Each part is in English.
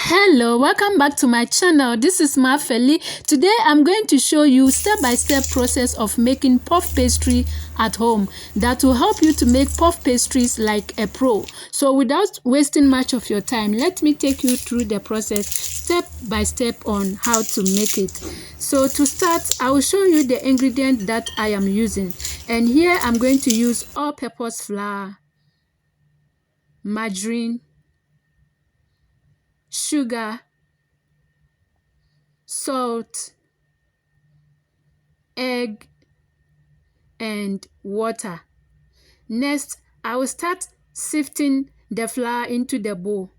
Hello, welcome back to my channel. This is Mafeli. Today I'm going to show you step-by-step process of making puff pastry at home that will help you to make puff pastries like a pro. So without wasting much of your time, let me take you through the process step by step on how to make it. So to start, I will show you the ingredient that I am using, and here I'm going to use all-purpose flour, margarine, sugar, salt, egg, and water. Next, I will start sifting the flour into the bowl.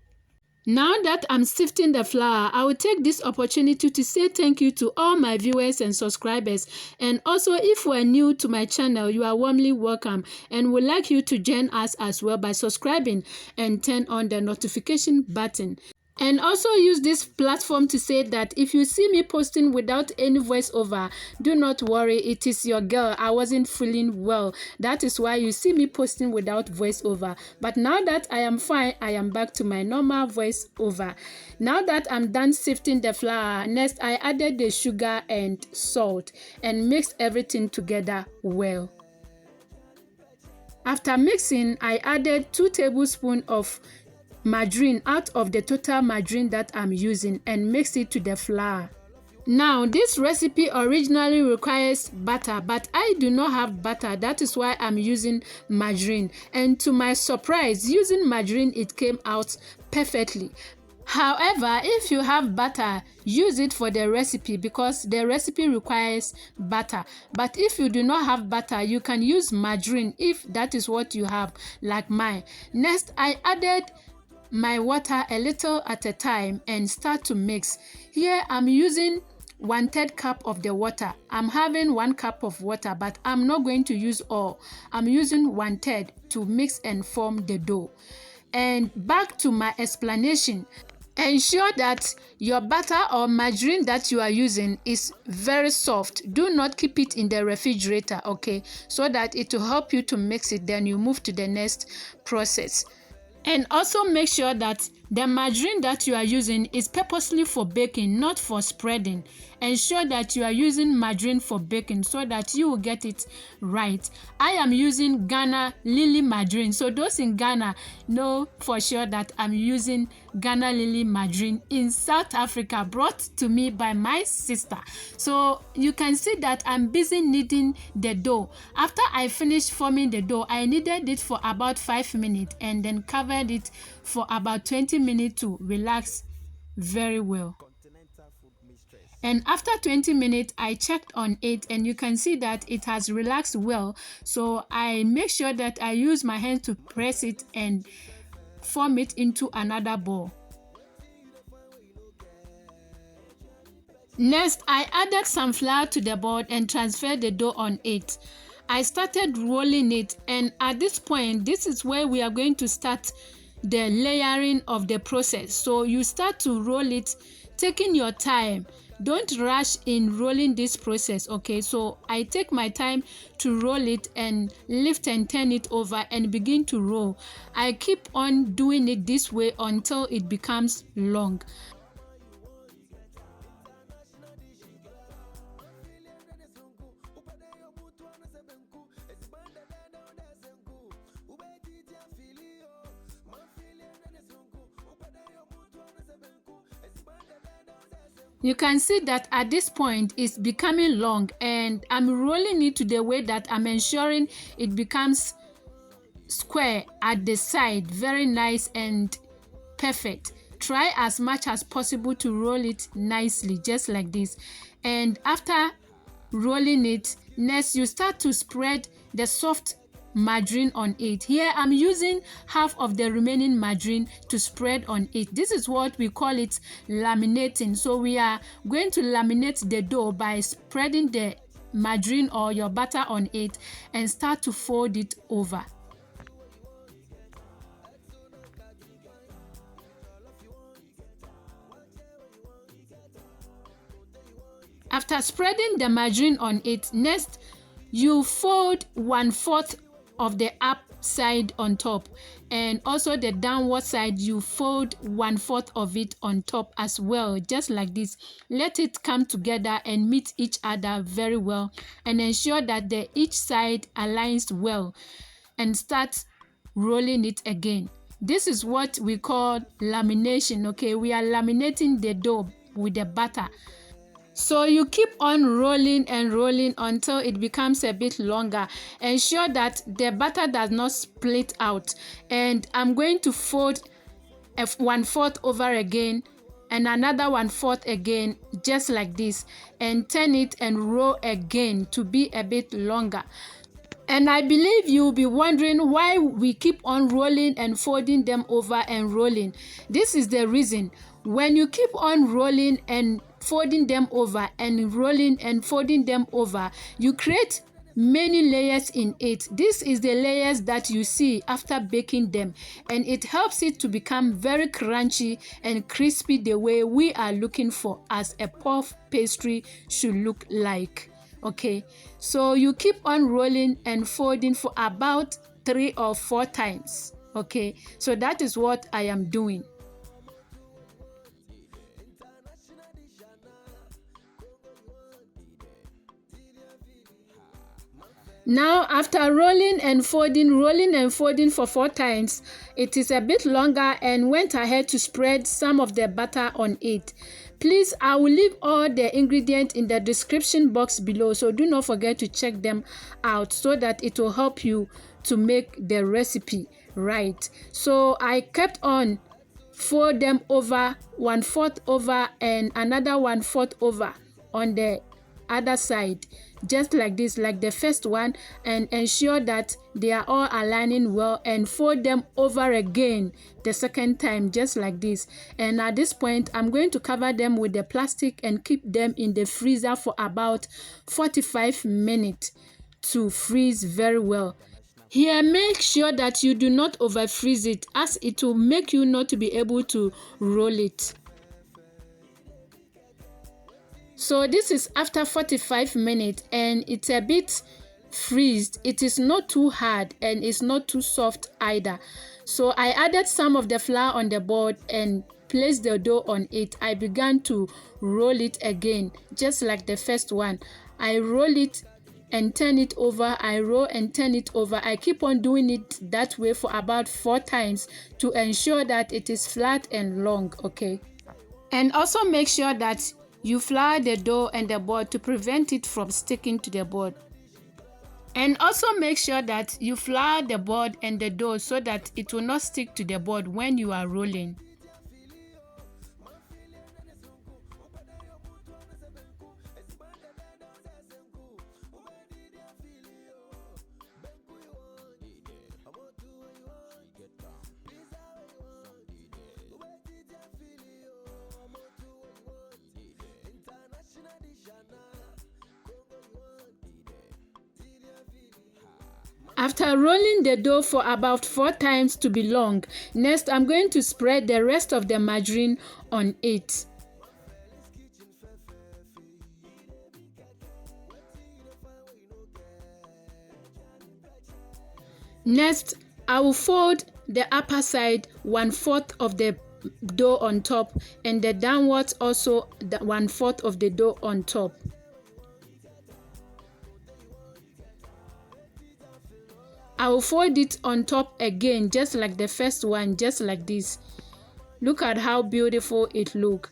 Now that I'm sifting the flour, I will take this opportunity to say thank you to all my viewers and subscribers. And also, if you are new to my channel, you are warmly welcome, and would like you to join us as well by subscribing and turn on the notification button. And also use this platform to say that if you see me posting without any voiceover, do not worry, it is your girl. I wasn't feeling well. That is why you see me posting without voiceover. But now that I am fine, I am back to my normal voiceover. Now that I'm done sifting the flour, next I added the sugar and salt and mixed everything together well. After mixing, I added 2 tablespoons of margarine out of the total margarine that I'm using and mix it to the flour. Now, this recipe originally requires butter, but I do not have butter. That is why I'm using margarine. And to my surprise, using margarine, it came out perfectly. However, if you have butter, use it for the recipe because the recipe requires butter. But if you do not have butter, you can use margarine if that is what you have, like mine. Next, I added my water a little at a time and start to mix. Here I'm using 1/3 cup of the water. I'm having 1 cup of water, but I'm not going to use all. I'm using 1/3 to mix and form the dough. And back to my explanation. Ensure that your butter or margarine that you are using is very soft. Do not keep it in the refrigerator, okay? So that it will help you to mix it. Then you move to the next process. And also make sure that the margarine that you are using is purposely for baking, not for spreading. Ensure that you are using margarine for baking so that you will get it right. I am using Ghana Lily margarine. So those in Ghana know for sure that I'm using Ghana Lily margarine in South Africa, brought to me by my sister. So you can see that I'm busy kneading the dough. After I finished forming the dough, I kneaded it for about 5 minutes and then covered it for about 20 minutes to relax very well. And after 20 minutes, I checked on it and you can see that it has relaxed well. So I make sure that I use my hand to press it and form it into another ball. Next, I added some flour to the board and transferred the dough on it. I started rolling it, and at this point, this is where we are going to start the layering of the process. So you start to roll it, taking your time. Don't rush in rolling this process, okay? So I take my time to roll it and lift and turn it over and begin to roll. I keep on doing it this way until it becomes long. You can see that at this point it's becoming long, and I'm rolling it to the way that I'm ensuring it becomes square at the side, very nice and perfect. Try as much as possible to roll it nicely, just like this. And after rolling it, next you start to spread the soft margarine on it. Here I'm using half of the remaining margarine to spread on it. This is what we call it laminating. So we are going to laminate the dough by spreading the margarine or your butter on it and start to fold it over. After spreading the margarine on it, next you fold 1/4 of the upside on top and also the downward side you fold 1/4 of it on top as well, just like this. Let it come together and meet each other very well, and ensure that each side aligns well, and start rolling it again. This is what we call lamination. Okay, we are laminating the dough with the butter. So you keep on rolling and rolling until it becomes a bit longer. Ensure that the butter does not split out. And I'm going to fold 1/4 over again and another 1/4 again, just like this, and turn it and roll again to be a bit longer. And I believe you'll be wondering why we keep on rolling and folding them over and rolling. This is the reason. When you keep on rolling and folding them over and rolling and folding them over, you create many layers in it. This is the layers that you see after baking them, and it helps it to become very crunchy and crispy the way we are looking for as a puff pastry should look like. Okay, so you keep on rolling and folding for about 3 or 4 times. Okay, so that is what I am doing. Now, after rolling and folding for 4 times, it is a bit longer, and went ahead to spread some of the butter on it. Please, I will leave all the ingredients in the description box below, so do not forget to check them out so that it will help you to make the recipe right. So I kept on fold them over, 1/4 over and another 1/4 over on the other side, just like this, like the first one, and ensure that they are all aligning well, and fold them over again the second time, just like this. And at this point, I'm going to cover them with the plastic and keep them in the freezer for about 45 minutes to freeze very well. Here, make sure that you do not over freeze it, as it will make you not to be able to roll it. So this is after 45 minutes, and it's a bit freezed. It is not too hard and it's not too soft either. So I added some of the flour on the board and placed the dough on it. I began to roll it again, just like the first one. I roll it and turn it over. I roll and turn it over. I keep on doing it that way for about 4 times to ensure that it is flat and long. Okay, and also make sure that you flour the dough and the board to prevent it from sticking to the board. And also make sure that you flour the board and the dough so that it will not stick to the board when you are rolling. After rolling the dough for about 4 times to be long, next I'm going to spread the rest of the margarine on it. Next, I will fold the upper side 1/4 of the dough on top, and the downwards also 1/4 of the dough on top. I will fold it on top again, just like the first one, just like this. Look at how beautiful it looks.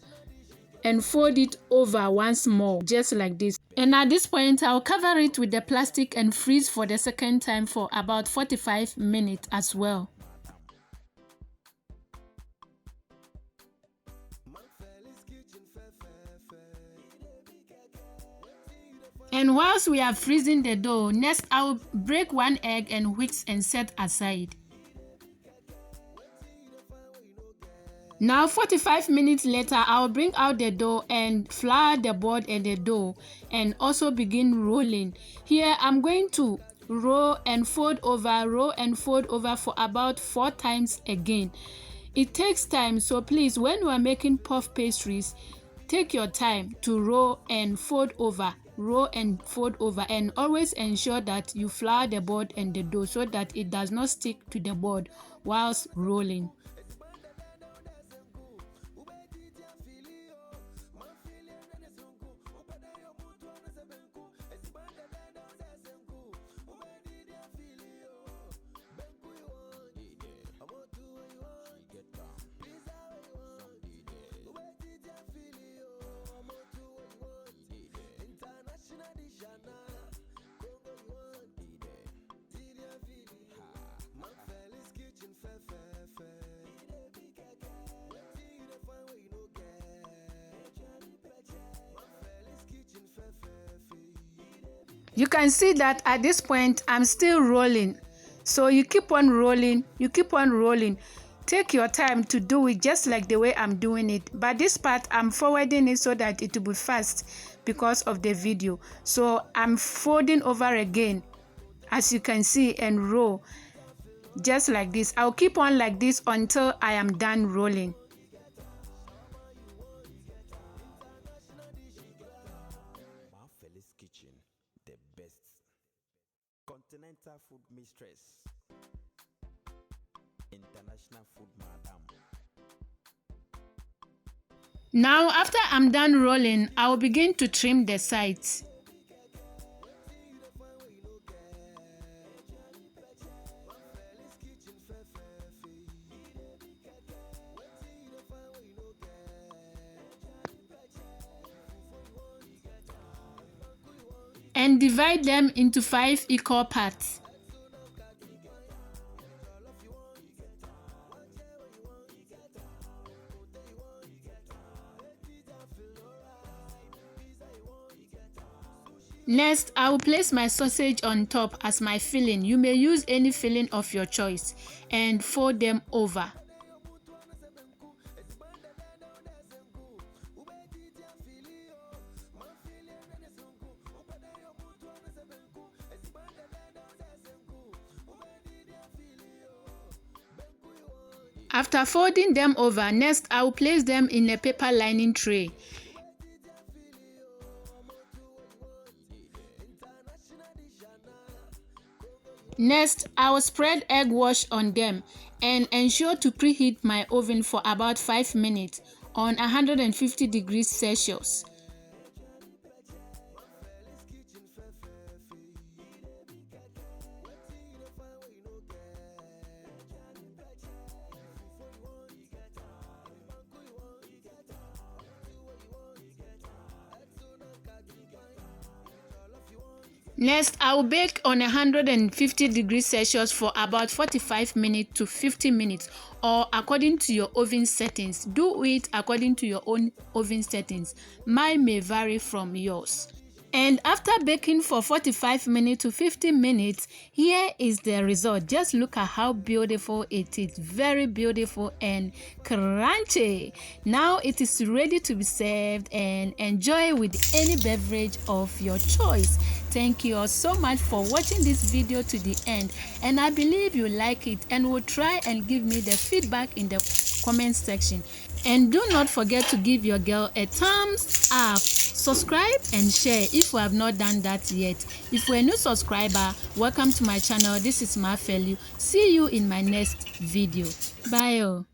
And fold it over once more, just like this. And at this point, I'll cover it with the plastic and freeze for the second time for about 45 minutes as well. And whilst we are freezing the dough, next I will break 1 egg and whisk and set aside. Now 45 minutes later, I'll bring out the dough and flour the board and the dough, and also begin rolling. Here I'm going to roll and fold over for about 4 times again. It takes time, so please, when you are making puff pastries, take your time to roll and fold over roll and fold over, and always ensure that you flour the board and the dough so that it does not stick to the board whilst rolling. You can see that at this point I'm still rolling. So you keep on rolling, you keep on rolling. Take your time to do it just like the way I'm doing it. But this part I'm forwarding it so that it will be fast because of the video. So I'm folding over again, as you can see, and roll just like this. I'll keep on like this until I am done rolling. Kitchen, the best continental food mistress, international food madam. Now after I'm done rolling, I'll begin to trim the sides. And divide them into 5 equal parts. Next, I will place my sausage on top as my filling. You may use any filling of your choice and fold them over. After folding them over, next I will place them in a paper lining tray. Next, I will spread egg wash on them and ensure to preheat my oven for about 5 minutes on 150 degrees Celsius. Next, I will bake on 150 degrees Celsius for about 45 minutes to 50 minutes, or according to your oven settings. Do it according to your own oven settings. Mine may vary from yours. And after baking for 45 minutes to 50 minutes, here is the result. Just look at how beautiful it is. Very beautiful and crunchy. Now it is ready to be served and enjoy with any beverage of your choice. Thank you all so much for watching this video to the end, and I believe you like it and will try and give me the feedback in the comment section. And do not forget to give your girl a thumbs up, subscribe and share if you have not done that yet. If you're a new subscriber, welcome to my channel. This is Mafelu. See you in my next video. Bye.